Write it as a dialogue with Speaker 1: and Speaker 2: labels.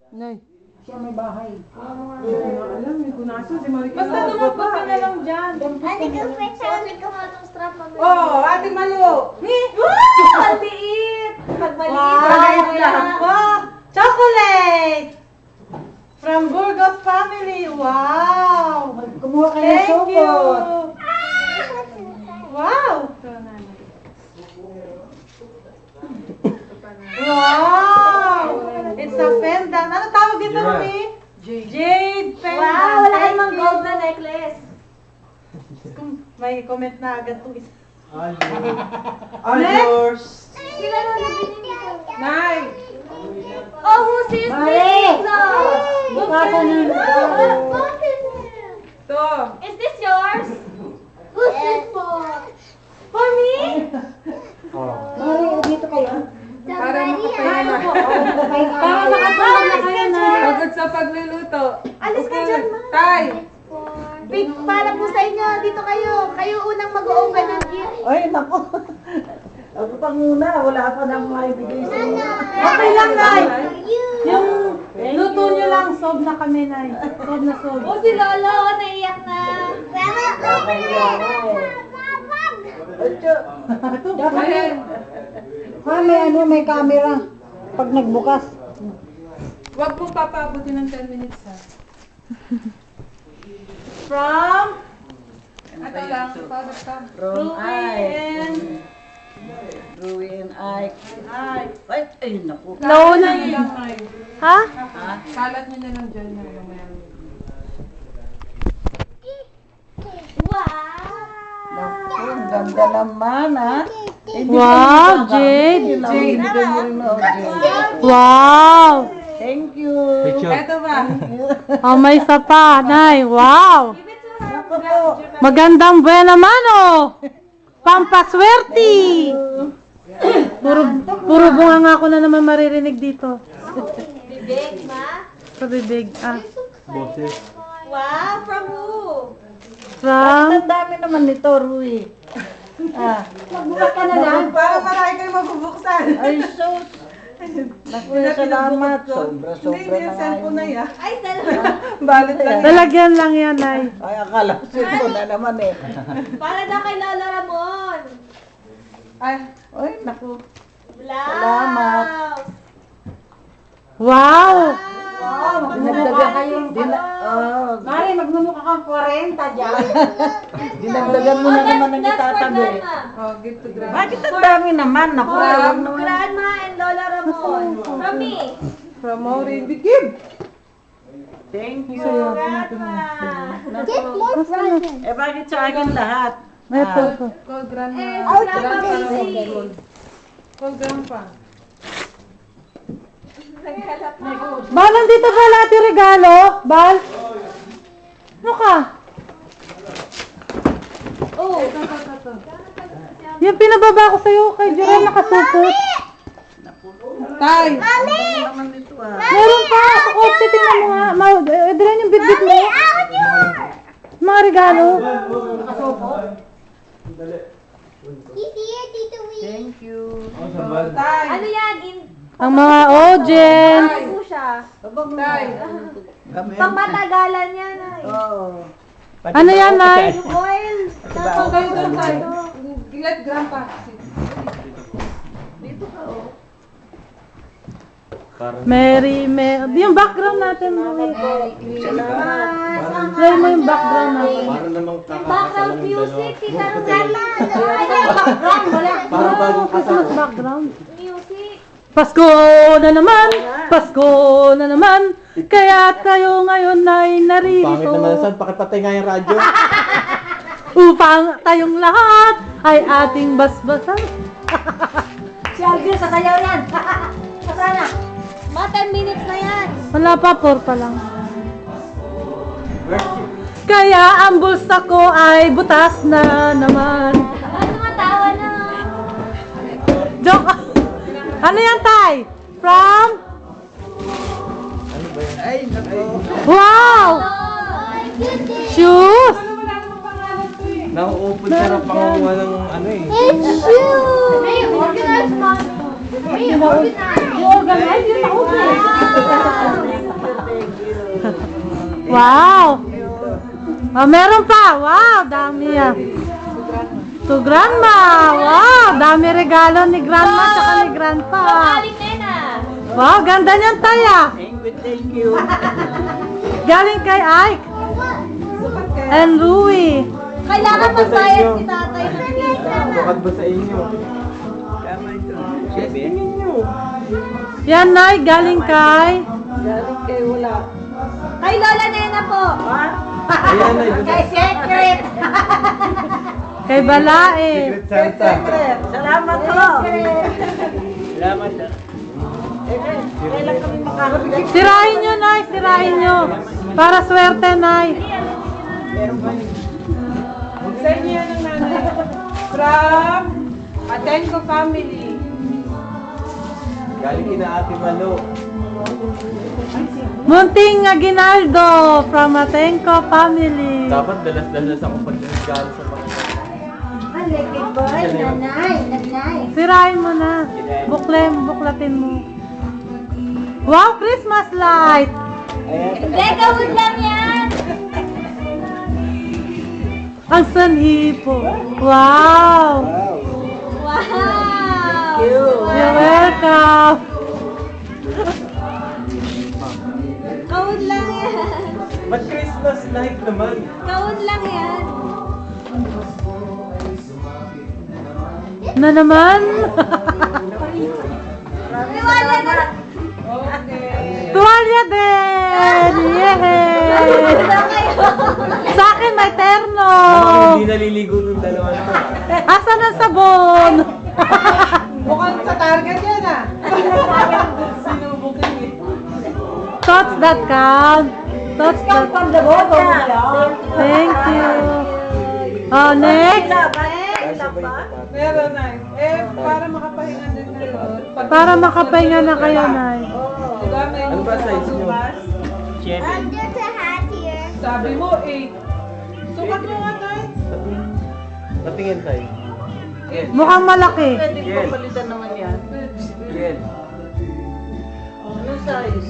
Speaker 1: Nay.
Speaker 2: Siya may bahay.
Speaker 1: Alam, may kunaso si Marika.
Speaker 3: Basta tumapot ka na lang dyan.
Speaker 4: Ate ko, suotin ko nga itong strap mamaya.
Speaker 1: Oh, Ate Malu.
Speaker 4: Maliit! Pag maliit
Speaker 3: lang. Wow! Chocolate! From Burgos family. Wow!
Speaker 2: Kumuha kayo ng
Speaker 3: Thank you!
Speaker 2: sopot.
Speaker 3: Wow! Wow! It's a pendant. Ano tawag dito, Mami? Jade pendant.
Speaker 4: Wow, wala
Speaker 3: Thank
Speaker 4: namang
Speaker 3: you.
Speaker 4: gold na necklace.
Speaker 3: May comment na agad itong isa.
Speaker 5: All yours.
Speaker 4: Sila na nabinili ko.
Speaker 1: Nay.
Speaker 4: Oh, who's this thing? No!
Speaker 2: Bukasan ng
Speaker 1: To.
Speaker 4: Is this yours? Who's this for? For me?
Speaker 2: Mari, dito kayo.
Speaker 1: Para makapahinga na.
Speaker 2: Para makatulog na kayo na.
Speaker 1: Pagod sa pagluluto.
Speaker 4: Alis ka dyan, Ma.
Speaker 1: Tay.
Speaker 4: Big, para po sa inyo. Dito kayo. Kayo unang mag-open ng gift.
Speaker 2: Ay, naku. Ako pa muna. Wala pa nang maibigay sa inyo.
Speaker 3: Okay lang, Nay. Yung luto nyo lang, sob na kami, Nay. Sob na sob.
Speaker 4: Oh, si Lolo. Naiyak na.
Speaker 2: Dapat may camera. Pag nagbukas.
Speaker 1: Huwag mong papaabutin ng 10 minutes ha.
Speaker 3: From
Speaker 1: Ito lang. Para ka.
Speaker 2: From
Speaker 3: Ruin.
Speaker 2: Ruin ay. Ay, naku.
Speaker 3: Nauna
Speaker 1: Yun lang, Nay.
Speaker 3: Ha?
Speaker 1: Kalat nyo na lang dyan. Nay, mamaya.
Speaker 2: Naku, ang ganda naman, ha?
Speaker 3: Wow, Jade.
Speaker 2: Jade.
Speaker 3: Wow.
Speaker 2: Thank you.
Speaker 1: Ito ba?
Speaker 3: Oh, may isa pa, Nay. Wow.
Speaker 2: Naku po.
Speaker 3: Magandang buwan naman, oh. Pampaswerte. Puro bunga nga ako na naman maririnig dito.
Speaker 4: Bibig, Ma.
Speaker 3: Sa bibig. Ah.
Speaker 5: Boses.
Speaker 4: Wow, from who?
Speaker 3: From
Speaker 2: Ang dami naman nito, Rui. Ah,
Speaker 4: Magbukas ka na lang.
Speaker 1: Para marami kayo mabubuksan.
Speaker 2: ay, sus. Naku, salamat. Sobra-sobra na nga yun.
Speaker 4: Ay, salamat.
Speaker 1: Balit lang.
Speaker 3: lalagyan lang yan, Nay.
Speaker 2: Ay, akala ko cellphone na naman eh.
Speaker 4: Para na kay Lolo Ramon.
Speaker 1: Ay,
Speaker 2: Ay, naku.
Speaker 4: Salamat.
Speaker 3: Wow.
Speaker 2: Dinagdagan kayo.
Speaker 3: Mari, magmumukha kang 40 dyan.
Speaker 2: Dinagdagan mo na naman ang itatabi.
Speaker 1: oh, gift to grandma.
Speaker 2: Bakit ang dami naman? Naku, huwag naman.
Speaker 4: Grandma and Lola Ramon. From me.
Speaker 1: From Maureen. Give!
Speaker 2: Thank you.
Speaker 4: Grandma.
Speaker 2: Eh, bakit sa akin lahat?
Speaker 3: Ito.
Speaker 1: Call grandma.
Speaker 4: Grandma Casey.
Speaker 1: Call grandpa.
Speaker 3: Bal, nandito ba lahat yung regalo? Bal? Ano ka?
Speaker 4: Oh.
Speaker 3: Yung pinababa ko sa'yo kay Jerome nakasupot.
Speaker 1: Tay!
Speaker 2: Naman ito
Speaker 3: Meron pa. Sa kotse, tingnan mo nga. Diyan yung bitbit mo. Mga regalo.
Speaker 2: Thank you.
Speaker 1: Tay!
Speaker 4: Ano yan?
Speaker 3: Ang mga ojen.
Speaker 4: Ano po siya?
Speaker 1: Tay!
Speaker 4: Pang matagalan yan ay.
Speaker 2: Oo.
Speaker 3: Ano yan, Nay?
Speaker 4: Oil.
Speaker 1: Ito kayo doon, Tay. Let grandpa sit.
Speaker 3: Mary. Yung background natin, Louie. Play mo yung background natin.
Speaker 5: Para namang
Speaker 4: Background music. Kita ng background.
Speaker 3: Background, wala.
Speaker 5: Para bagong
Speaker 3: Christmas background.
Speaker 4: Music.
Speaker 3: Pasko na naman! Pasko na naman! Kaya tayo ngayon ay
Speaker 5: Pangit
Speaker 3: naririto
Speaker 5: naman saan, pakipatay nga yung radyo.
Speaker 3: upang tayong lahat ay ating basbasan.
Speaker 4: Si Alvin, sasayaw yan. Sana. Mga 10 minutes na yan.
Speaker 3: Wala pa, 4 pa lang. Kaya ang bulsa ko ay butas na naman.
Speaker 4: Ano matawa na?
Speaker 3: Joke! Ano yan, Tay? From?
Speaker 2: Ay, naku.
Speaker 3: Wow! Shoes!
Speaker 5: Nauupod sarap pangunguha ng ano eh.
Speaker 4: May organized man. May organized.
Speaker 3: Organize yung taon eh. Wow! Oh, meron pa! Wow! Dami yan. To grandma! Wow! Dami regalo ni grandma tsaka ni grandpa.
Speaker 4: Aling Nena.
Speaker 3: Wow! Ganda niyan, Taya!
Speaker 2: Thank you.
Speaker 3: Galing kay Ike and Louie.
Speaker 4: Kailangan magbayad si tatay ng pizza.
Speaker 5: Bukad ba sa inyo?
Speaker 2: Tama ito.
Speaker 5: Yes, tingin nyo.
Speaker 3: Yan, Nay, galing kay...
Speaker 2: Galing kayo wala.
Speaker 4: Kay Lola Nena po.
Speaker 5: Ayan na, yun.
Speaker 4: Kay Secret.
Speaker 3: Kay Balae.
Speaker 5: Secret Santa.
Speaker 2: Salamat po. Salamat. Kailan kami makakabigay?
Speaker 3: Sirahin nyo, Nay. Sirahin nyo. Para swerte, Nay.
Speaker 1: Sa inyo yan ang nanay. From Atenco family.
Speaker 5: Galing kina Ate Malo.
Speaker 3: Munting Aguinaldo from Atenco family.
Speaker 5: Dapat dalas-dalas ako pag nagkala sa mga...
Speaker 3: Sirahin mo na. Buklatin mo. Wow, Christmas light.
Speaker 4: Hindi, gawin lang yan.
Speaker 3: Ang sanhi po. Wow.
Speaker 4: Wow.
Speaker 3: You're welcome.
Speaker 4: Gawin lang yan.
Speaker 5: Ba't Christmas light naman?
Speaker 4: Gawin lang yan.
Speaker 3: Na naman.
Speaker 4: Tiwala na.
Speaker 1: Okay.
Speaker 3: Tuwalya din. Yay.
Speaker 4: Wala kayo.
Speaker 3: Sa akin may terno.
Speaker 5: Mukhang hindi naliligo ng dalawa na to.
Speaker 3: Asan ang sabon?
Speaker 1: Mukhang sa Target yan ah. Sinubukin eh.
Speaker 3: Thoughts that count. Thoughts that count. Thank you. Oh, next.
Speaker 1: Meron na. Eh, para makapahinga din kayo.
Speaker 3: Para makapahinga na kayo, Nay.
Speaker 1: Diba, may
Speaker 5: Ano ba size nyo?
Speaker 1: pagsupas?
Speaker 2: Seven.
Speaker 1: Sabi mo, 8. Sukat mo nga, Tay.
Speaker 5: Patingin tayo.
Speaker 3: Mukhang malaki.
Speaker 2: Pwede ko palitan naman yan.
Speaker 5: Yes.
Speaker 2: Ano size?